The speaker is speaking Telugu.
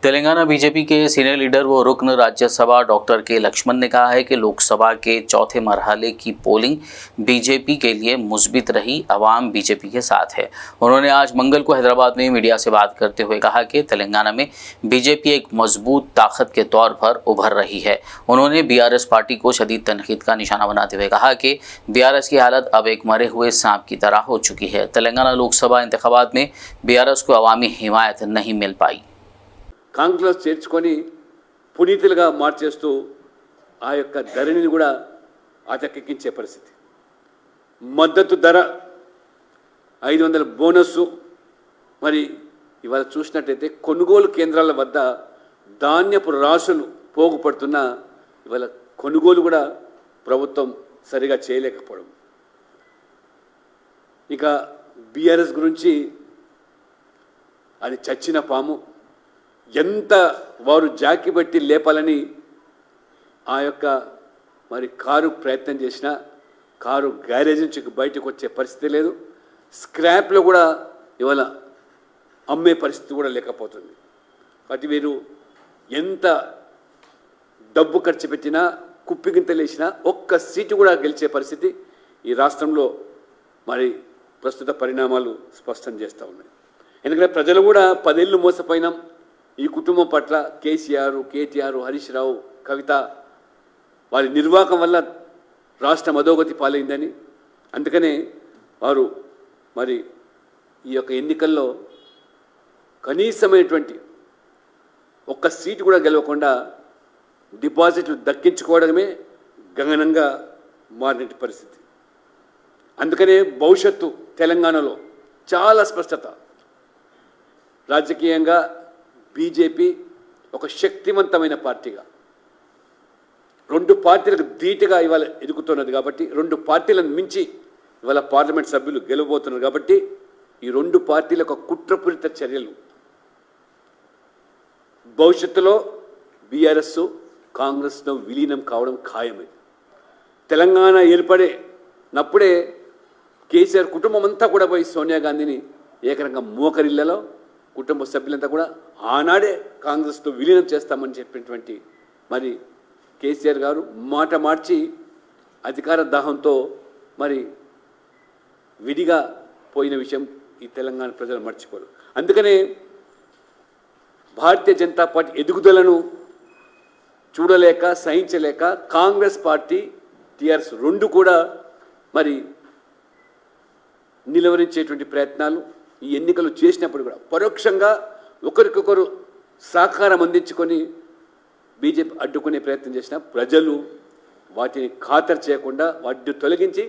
तेलंगाना बीजेपी के सीनियर लीडर व रुकन राज्यसभा डॉक्टर के लक्ष्मण ने कहा है कि लोकसभा के चौथे मरहले की पोलिंग बीजेपी के लिए मुस्बित रही। अवाम बीजेपी के साथ है। उन्होंने आज मंगल को हैदराबाद में मीडिया से बात करते हुए कहा कि तेलंगाना में बीजेपी एक मजबूत ताकत के तौर पर उभर रही है। उन्होंने बीआरएस पार्टी को शदीद तनकीद का निशाना बनाते हुए कहा कि बीआरएस की हालत अब एक मरे हुए सांप की तरह हो चुकी है। तेलंगाना लोकसभा इंतखाबात में बीआरएस को अवामी हिमायत नहीं मिल पाई। కాంగ్రెస్ చేర్చుకొని పునీతులుగా మార్చేస్తూ ఆ యొక్క ధరని కూడా అటకెక్కించే పరిస్థితి. మద్దతు ధర 500 బోనస్. మరి ఇవాళ చూసినట్టయితే కొనుగోలు కేంద్రాల వద్ద ధాన్యపు రాసులు పోగుపడుతున్న ఇవాళ కొనుగోలు కూడా ప్రభుత్వం సరిగా చేయలేకపోవడం. ఇక బీఆర్ఎస్ గురించి అది చచ్చిన పాము. ఎంత వారు జాకి బట్టి లేపాలని ఆ యొక్క మరి కారు ప్రయత్నం చేసినా కారు గ్యారేజ్ నుంచి బయటకు వచ్చే పరిస్థితి లేదు. స్క్రాప్లో కూడా ఇవాళ అమ్మే పరిస్థితి కూడా లేకపోతుంది. కాబట్టి వీరు ఎంత డబ్బు ఖర్చు పెట్టినా కుప్పిగింతలేసినా ఒక్క సీటు కూడా గెలిచే పరిస్థితి ఈ రాష్ట్రంలో మరి ప్రస్తుత పరిణామాలు స్పష్టం చేస్తూ ఉన్నాయి. ఎందుకంటే ప్రజలు కూడా 10 ఏళ్ళు మోసపోయినాం. ఈ కుటుంబం పట్ల కేసీఆర్, కేటీఆర్, హరీష్ రావు, కవిత వారి నిర్వాహకం వల్ల రాష్ట్రం అధోగతి పాలైందని, అందుకనే వారు మరి ఈ యొక్క ఎన్నికల్లో కనీసమైనటువంటి ఒక్క సీటు కూడా గెలవకుండా డిపాజిట్లు దక్కించుకోవడమే గగనంగా మారిన పరిస్థితి. అందుకనే భవిష్యత్తు తెలంగాణలో చాలా స్పష్టత. రాజకీయంగా బీజేపీ ఒక శక్తివంతమైన పార్టీగా 2 పార్టీలకు ధీటుగా ఇవాళ ఎదుగుతున్నది. కాబట్టి 2 పార్టీలను మించి ఇవాళ పార్లమెంట్ సభ్యులు గెలవబోతున్నారు. కాబట్టి ఈ 2 పార్టీల యొక్క కుట్రపూరిత చర్యలు భవిష్యత్తులో బీఆర్ఎస్ కాంగ్రెస్లో విలీనం కావడం ఖాయమైంది. తెలంగాణ ఏర్పడినప్పుడే కేసీఆర్ కుటుంబం అంతా కూడా పోయి సోనియా గాంధీని ఏకరంగా మోకరిల్లలో కుటుంబ సభ్యులంతా కూడా ఆనాడే కాంగ్రెస్తో విలీనం చేస్తామని చెప్పినటువంటి మరి కేసీఆర్ గారు మాట మార్చి అధికార దాహంతో మరి విడిగా పోయిన విషయం ఈ తెలంగాణ ప్రజలు మర్చిపోరు. అందుకనే భారతీయ జనతా పార్టీ ఎదుగుదలను చూడలేక సహించలేక కాంగ్రెస్ పార్టీ టీఆర్ఎస్ 2 కూడా మరి నిలవరించేటువంటి ప్రయత్నాలు ఈ ఎన్నికలు చేసినప్పుడు కూడా పరోక్షంగా ఒకరికొకరు సహకారం అందించుకొని బీజేపీ అడ్డుకునే ప్రయత్నం చేసిన ప్రజలు వాటిని ఖాతరు చేయకుండా వాటిని తొలగించి